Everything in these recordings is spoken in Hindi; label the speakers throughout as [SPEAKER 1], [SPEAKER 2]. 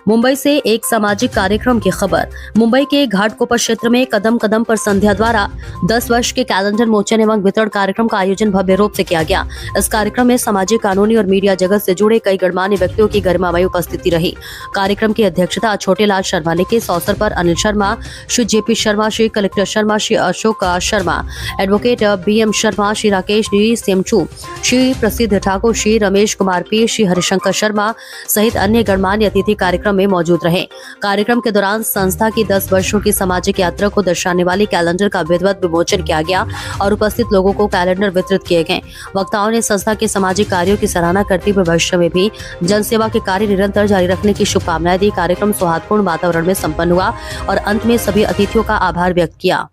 [SPEAKER 1] मुंबई से एक सामाजिक कार्यक्रम की खबर। मुंबई के घाटकोपर क्षेत्र में कदम कदम पर संध्या द्वारा 10 वर्ष के कैलेंडर मोचन एवं वितरण कार्यक्रम का आयोजन भव्य रूप से किया गया। इस कार्यक्रम में सामाजिक, कानूनी और मीडिया जगत से जुड़े कई गणमान्य व्यक्तियों की गरिमामयी उपस्थिति रही। कार्यक्रम की अध्यक्षता छोटेलाल शर्मा ने की। इस अवसर पर Anil Sharma, Shri JP Sharma, Shri collector Sharma, Shri Ashok Sharma, advocate BM Sharma, Shri Rakesh D Semchu, Shri Prasiddh Thakur, Shri Ramesh Kumar P, Shri Harishankar Sharma सहित अन्य गणमान्य अतिथि कार्यक्रम में मौजूद रहे। कार्यक्रम के दौरान संस्था की 10 वर्षों की सामाजिक यात्रा को दर्शाने वाली कैलेंडर का विधिवत विमोचन किया गया और उपस्थित लोगों को कैलेंडर वितरित किए गए। वक्ताओं ने संस्था के सामाजिक कार्यों की सराहना करते हुए भविष्य में भी जनसेवा के कार्य निरंतर जारी रखने की शुभकामनाएं दी। कार्यक्रम सौहार्दपूर्ण वातावरण में संपन्न हुआ और अंत में सभी अतिथियों का आभार व्यक्त किया।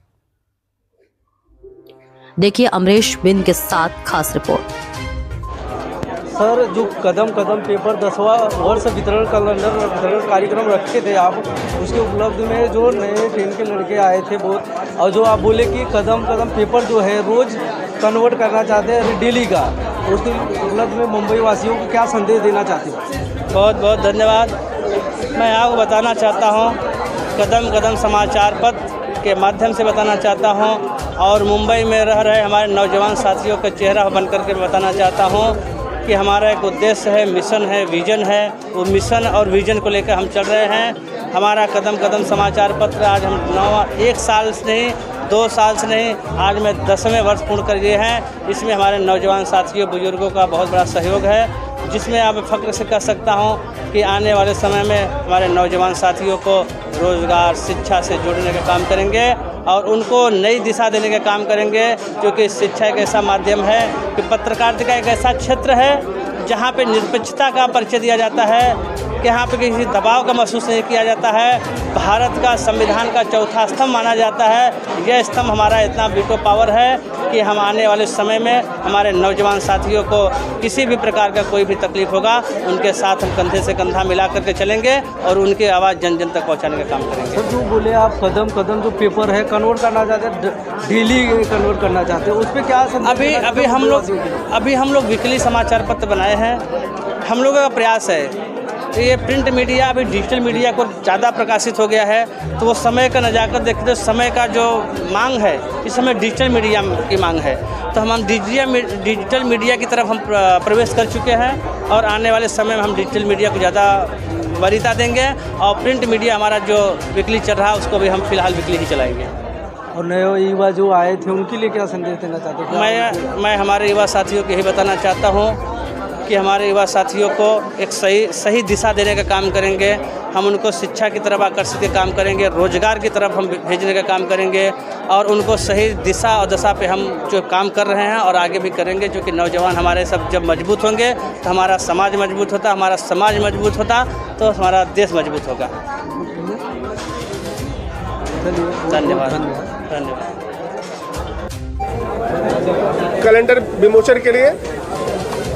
[SPEAKER 1] देखिए अमरीश बिंद के साथ खास रिपोर्ट।
[SPEAKER 2] सर, जो कदम कदम पेपर 10वां वर्ष वितरण कैलेंडर वितरण कार्यक्रम रखे थे आप, उसके उपलब्ध में जो नए ट्रेन के लड़के आए थे बहुत, और जो आप बोले कि कदम कदम पेपर जो है रोज़ कन्वर्ट करना चाहते हैं डेली का, उसके उपलब्ध में मुंबई वासियों को क्या संदेश देना चाहते हो?
[SPEAKER 3] बहुत बहुत धन्यवाद। मैं आपको बताना चाहता हूँ, कदम कदम समाचार पत्र के माध्यम से बताना चाहता हूँ और मुंबई में रह रहे हमारे नौजवान साथियों का चेहरा बन करके बताना चाहता हूँ कि हमारा एक उद्देश्य है, मिशन है, विज़न है। वो मिशन और विज़न को लेकर हम चल रहे हैं। हमारा कदम कदम समाचार पत्र आज हम 1 साल से नहीं, 2 साल से नहीं, आज में 10वें वर्ष पूर्ण कर लिए हैं। इसमें हमारे नौजवान साथियों, बुजुर्गों का बहुत बड़ा सहयोग है, जिसमें आप फ़ख्र से कह सकता हूँ कि आने वाले समय में हमारे नौजवान साथियों को रोज़गार, शिक्षा से जोड़ने का काम करेंगे और उनको नई दिशा देने का काम करेंगे, क्योंकि शिक्षा एक ऐसा माध्यम है कि पत्रकारिता एक ऐसा क्षेत्र है जहाँ पे निरपेक्षता का परिचय दिया जाता है, कि यहाँ पे किसी दबाव का महसूस नहीं किया जाता है। भारत का संविधान का चौथा स्तंभ माना जाता है। यह स्तंभ हमारा इतना वीटो पावर है कि हम आने वाले समय में हमारे नौजवान साथियों को किसी भी प्रकार का कोई भी तकलीफ होगा, उनके साथ हम कंधे से कंधा मिला करके चलेंगे और उनकी आवाज़ जन जन तक पहुँचाने का काम करेंगे।
[SPEAKER 2] सर, जो बोले आप कदम कदम जो पेपर है कन्वर्ट करना चाहते हैं, डेली कन्वर्ट करना चाहते हैं, उस पर क्या
[SPEAKER 3] अभी हम लोग वीकली समाचार पत्र बनाए हैं। हम लोगों का प्रयास है, ये प्रिंट मीडिया अभी डिजिटल मीडिया को ज़्यादा प्रकाशित हो गया है, तो वो समय का नज़ाकत देखते तो समय का जो मांग है, इस समय डिजिटल मीडिया की मांग है, तो हम डिजिटल मीडिया की तरफ हम प्रवेश कर चुके हैं और आने वाले समय में हम डिजिटल मीडिया को ज़्यादा वरीयता देंगे और प्रिंट मीडिया हमारा जो वीकली चल रहा है उसको भी हम फिलहाल वीकली ही चलाएँगे।
[SPEAKER 2] और नए युवा जो आए थे उनके लिए क्या संदेश देना चाहते हैं?
[SPEAKER 3] मैं हमारे युवा साथियों को यही बताना चाहता हूँ कि हमारे युवा साथियों को एक सही दिशा देने का काम करेंगे। हम उनको शिक्षा की तरफ आकर्षित के काम करेंगे, रोजगार की तरफ हम भेजने का काम करेंगे और उनको सही दिशा और दशा पे हम जो काम कर रहे हैं और आगे भी करेंगे, जो कि नौजवान हमारे सब जब मजबूत होंगे तो हमारा समाज मजबूत होता, हमारा समाज मजबूत होता तो हमारा देश मजबूत होगा। धन्यवाद।
[SPEAKER 4] कैलेंडर विमोचन के लिए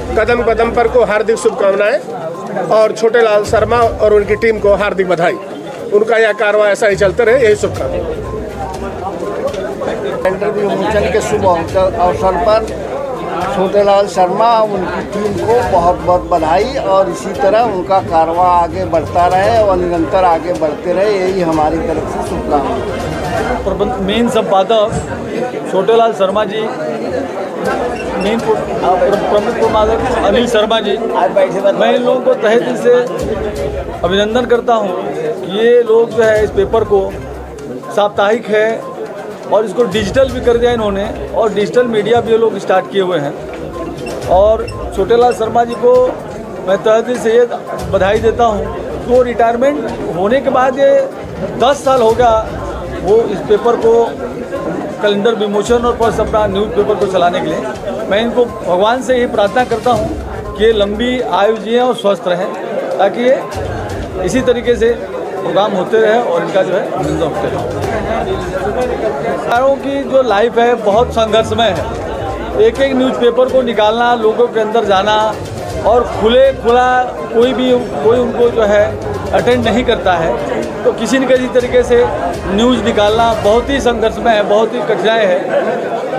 [SPEAKER 4] कदम कदम पर को हार्दिक शुभकामनाएं और छोटेलाल शर्मा और उनकी टीम को हार्दिक बधाई। उनका यह कार्रवाई ऐसा ही चलते रहे, यही शुभकामनाएं।
[SPEAKER 5] कैलेंडर विमोचन के शुभ अवसर पर छोटेलाल शर्मा उनकी टीम को बहुत बहुत बधाई और इसी तरह उनका कार्रवाई आगे बढ़ता रहे और निरंतर आगे बढ़ते रहे, यही हमारी तरफ से शुभकामनाएं।
[SPEAKER 6] मेन संपादक छोटेलाल शर्मा जी, मेन प्रमुख प्रमादक अनिल शर्मा जी, मैं इन लोगों को तहे दिल से अभिनंदन करता हूं कि ये लोग जो है इस पेपर को साप्ताहिक है और इसको डिजिटल भी कर दिया इन्होंने और डिजिटल मीडिया भी ये लोग स्टार्ट किए हुए हैं। और छोटेलाल शर्मा जी को मैं तहे दिल से ये बधाई देता हूँ कि वो रिटायरमेंट होने के बाद ये 10 साल हो गया वो इस पेपर को कैलेंडर विमोचन और प्लस अपना न्यूज़ पेपर को चलाने के लिए। मैं इनको भगवान से ये प्रार्थना करता हूँ कि ये लंबी आयु जिएं और स्वस्थ रहें, ताकि ये इसी तरीके से प्रोग्राम होते रहे और इनका जो है आनंद होते रहे। पत्रकारों की जो लाइफ है बहुत संघर्षमय है। एक एक न्यूज़पेपर को निकालना, लोगों के अंदर जाना और खुला कोई उनको जो है अटेंड नहीं करता है, तो किसी न किसी तरीके से न्यूज़ निकालना बहुत ही संघर्षमय है, बहुत ही कठिनाई है।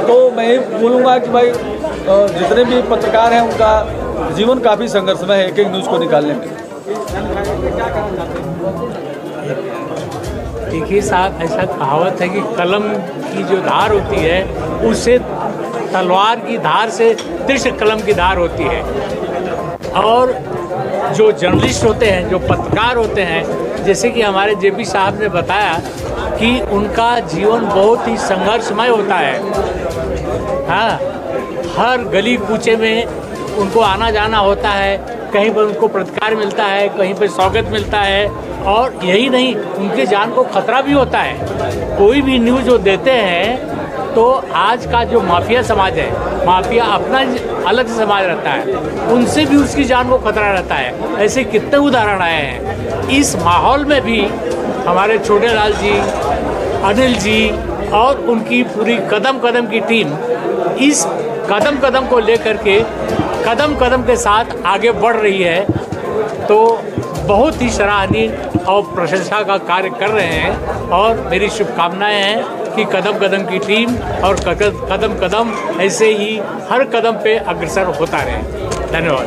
[SPEAKER 6] तो मैं ये बोलूँगा कि भाई जितने भी पत्रकार हैं उनका जीवन काफ़ी संघर्षमय है एक एक न्यूज़ को निकालने में।
[SPEAKER 7] देखिए साहब, ऐसा कहावत है कि कलम की जो धार होती है उससे तलवार की धार से तीक्ष्ण कलम की धार होती है। और जो जर्नलिस्ट होते हैं, जो पत्रकार होते हैं, जैसे कि हमारे जेपी साहब ने बताया कि उनका जीवन बहुत ही संघर्षमय होता है। हाँ, हर गली कूचे में उनको आना जाना होता है, कहीं पर उनको प्रतिकार मिलता है, कहीं पर स्वागत मिलता है। और यही नहीं, उनके जान को खतरा भी होता है। कोई भी न्यूज़ जो देते हैं तो आज का जो माफिया समाज है, माफिया अपना अलग से समाज रहता है, उनसे भी उसकी जान को खतरा रहता है। ऐसे कितने उदाहरण आए हैं। इस माहौल में भी हमारे छोटे लाल जी, अनिल जी और उनकी पूरी कदम कदम की टीम इस कदम कदम को लेकर के कदम कदम के साथ आगे बढ़ रही है। तो बहुत ही सराहनीय और प्रशंसा का कार्य कर रहे हैं और मेरी शुभकामनाएं हैं कि कदम कदम की टीम और कदम कदम ऐसे ही हर कदम पे अग्रसर होता रहे। धन्यवाद।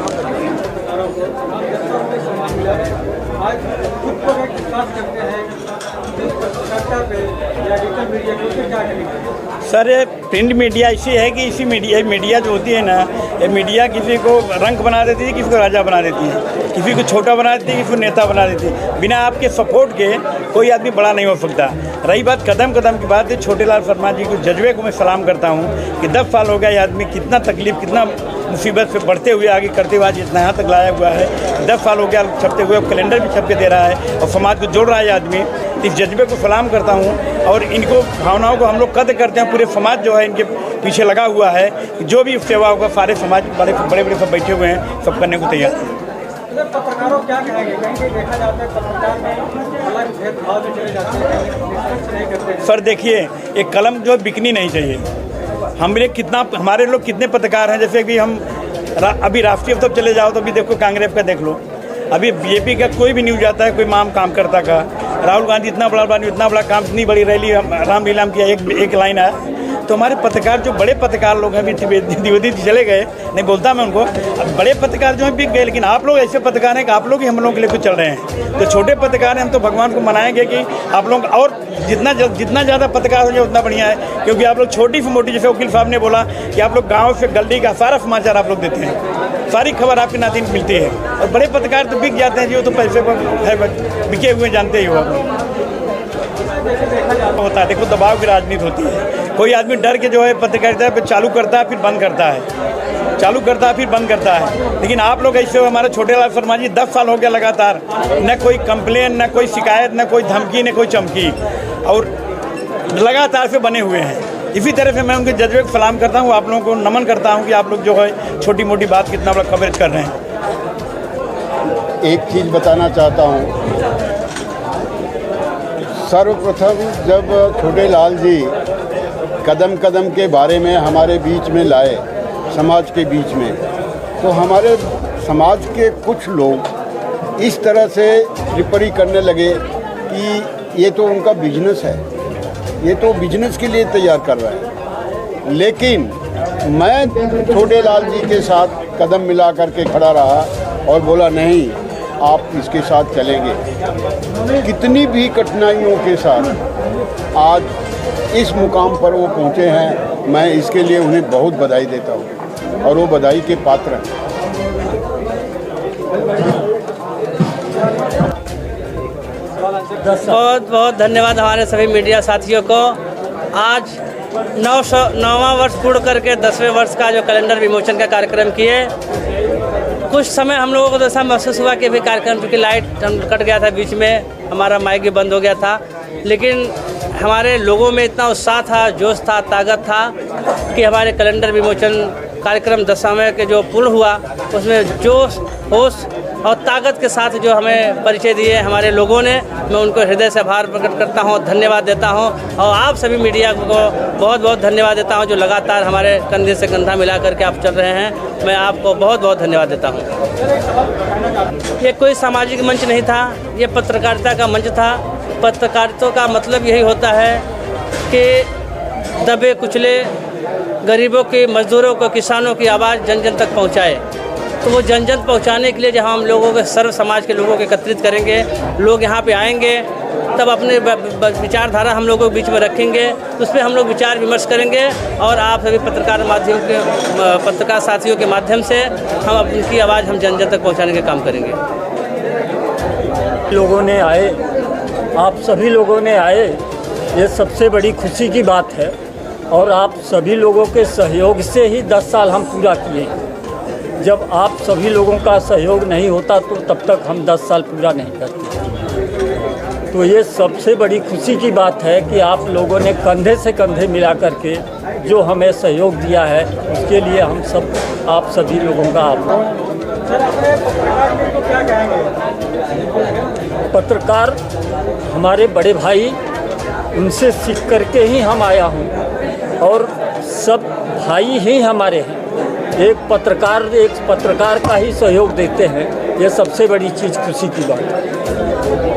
[SPEAKER 8] सर, ये प्रिंट मीडिया ऐसी है कि इसी मीडिया जो होती है ना, ये मीडिया किसी को रंक बना देती है, किसी को राजा बना देती है, किसी को छोटा बना देती है, किसी को नेता बना देती है। बिना आपके सपोर्ट के कोई आदमी बड़ा नहीं हो सकता। रही बात कदम कदम की बात, छोटे लाल शर्मा जी को, जज्बे को मैं सलाम करता हूँ कि 10 साल हो गया ये आदमी कितना तकलीफ, कितना मुसीबत से बढ़ते हुए आगे करते हुए आज इतना यहाँ तक लाया हुआ है। 10 साल हो गया छपते हुए, कैलेंडर भी छप के दे रहा है और समाज को जोड़ रहा है आदमी। इस जज्बे को सलाम करता हूँ और इनको भावनाओं को हम लोग कदर करते हैं। पूरे समाज जो है इनके पीछे लगा हुआ है, जो भी सेवा होगा सारे समाज बड़े बड़े सब बैठे हुए हैं, सब करने को तैयार हैं।
[SPEAKER 2] पत्रकारों क्या कहेंगे? कहीं देखा जाता है पत्रकार में अलग भेदभाव में चले जाते हैं, नहीं करते।
[SPEAKER 8] सर देखिए, एक कलम जो बिकनी नहीं चाहिए। हमारे लोग कितने पत्रकार हैं, जैसे कि हम अभी राष्ट्रीय स्तर चले जाओ तो अभी देखो कांग्रेस का देख लो, अभी बीजेपी का कोई भी न्यूज़ आता है, कोई माम काम करता का, राहुल गांधी इतना बड़ा काम, इतनी बड़ी रैली रामलीला किया, एक लाइन आया। तो हमारे पत्रकार जो बड़े पत्रकार लोग हैं, अभी द्विवेदी जी चले गए, नहीं बोलता मैं उनको, अब बड़े पत्रकार जो हैं बिक गए, लेकिन आप लोग ऐसे पत्रकार हैं कि आप लोग ही हम लोगों के लिए कुछ चल रहे हैं। तो छोटे पत्रकार हैं, हम तो भगवान को मनाएंगे कि आप लोग और जितना ज़्यादा पत्रकार हो जाए उतना बढ़िया है, क्योंकि आप लोग छोटी से मोटी, जैसे वकील साहब ने बोला कि आप लोग गाँव से गली का सारा समाचार आप लोग देते हैं, सारी खबर आपके नाते मिलती है। और बड़े पत्रकार तो बिक जाते हैं जी, वो तो पैसे पर है, बिके हुए जानते ही हो आप होता है। देखो, दबाव की राजनीति होती है। कोई आदमी डर के जो है पत्रकारिता पे चालू करता है, फिर बंद करता है, चालू करता है, फिर बंद करता है। लेकिन आप लोग ऐसे हो, हमारे छोटे लाल शर्मा जी 10 साल हो गया लगातार, न कोई कंप्लेन, न कोई शिकायत, न कोई धमकी, न कोई चमकी, और लगातार से बने हुए हैं। इसी तरह से मैं उनके जज्बे को सलाम करता हूँ, आप लोगों को नमन करता हूँ कि आप लोग जो है छोटी मोटी बात कितना बड़ा कवरेज कर रहे हैं।
[SPEAKER 5] एक चीज़ बताना चाहता हूँ। सर्वप्रथम जब छोटे लाल जी कदम कदम के बारे में हमारे बीच में लाए, समाज के बीच में, तो हमारे समाज के कुछ लोग इस तरह से टिप्पणी करने लगे कि ये तो उनका बिजनेस है, ये तो बिजनेस के लिए तैयार कर रहा है। लेकिन मैं छोटे लाल जी के साथ कदम मिला करके खड़ा रहा और बोला नहीं, आप इसके साथ चलेंगे। कितनी भी कठिनाइयों के साथ आज इस मुकाम पर वो पहुँचे हैं, मैं इसके लिए उन्हें बहुत बधाई देता हूँ और वो बधाई के पात्र हैं।
[SPEAKER 3] बहुत बहुत धन्यवाद हमारे सभी मीडिया साथियों को। आज 9वां वर्ष पूर्ण करके 10वें वर्ष का जो कैलेंडर विमोचन का कार्यक्रम किए। कुछ समय हम लोगों को तो ऐसा महसूस हुआ कि अभी कार्यक्रम, क्योंकि लाइट कट गया था बीच में, हमारा माइक भी बंद हो गया था, लेकिन हमारे लोगों में इतना उत्साह था, जोश था, ताकत था कि हमारे कैलेंडर विमोचन कार्यक्रम 10वें के जो पूर्ण हुआ उसमें जोश, होश और ताकत के साथ जो हमें परिचय दिए हमारे लोगों ने, मैं उनको हृदय से आभार प्रकट करता हूँ, धन्यवाद देता हूँ। और आप सभी मीडिया को बहुत बहुत धन्यवाद देता हूँ जो लगातार हमारे कंधे से कंधा मिला करके आप चल रहे हैं। मैं आपको बहुत बहुत धन्यवाद देता हूँ। ये कोई सामाजिक मंच नहीं था, ये पत्रकारिता का मंच था। पत्रकारिता का मतलब यही होता है कि दबे कुचले गरीबों की, मजदूरों को, किसानों की आवाज़ जन जन तक पहुँचाए। तो वो जन जन पहुँचाने के लिए जहाँ हम लोगों के सर्व समाज के लोगों को एकत्रित करेंगे, लोग यहाँ पे आएंगे, तब अपने विचारधारा हम लोगों के बीच में रखेंगे, उस पर हम लोग विचार विमर्श करेंगे और आप सभी पत्रकार साथियों के माध्यम से हम उनकी आवाज़ हम जन जन तक पहुँचाने का काम करेंगे।
[SPEAKER 9] लोगों ने आए, आप सभी लोगों ने आए, ये सबसे बड़ी खुशी की बात है और आप सभी लोगों के सहयोग से ही 10 साल हम पूरा किए। जब आप सभी लोगों का सहयोग नहीं होता तो तब तक हम 10 साल पूरा नहीं करते। तो ये सबसे बड़ी खुशी की बात है कि आप लोगों ने कंधे से कंधे मिला करके जो हमें सहयोग दिया है, उसके लिए हम सब आप सभी लोगों का आभार। पत्रकार हमारे बड़े भाई, उनसे सीख करके ही हम आया हूँ और सब भाई ही हमारे हैं। एक पत्रकार का ही सहयोग देते हैं, ये सबसे बड़ी चीज़ खुशी की बात है।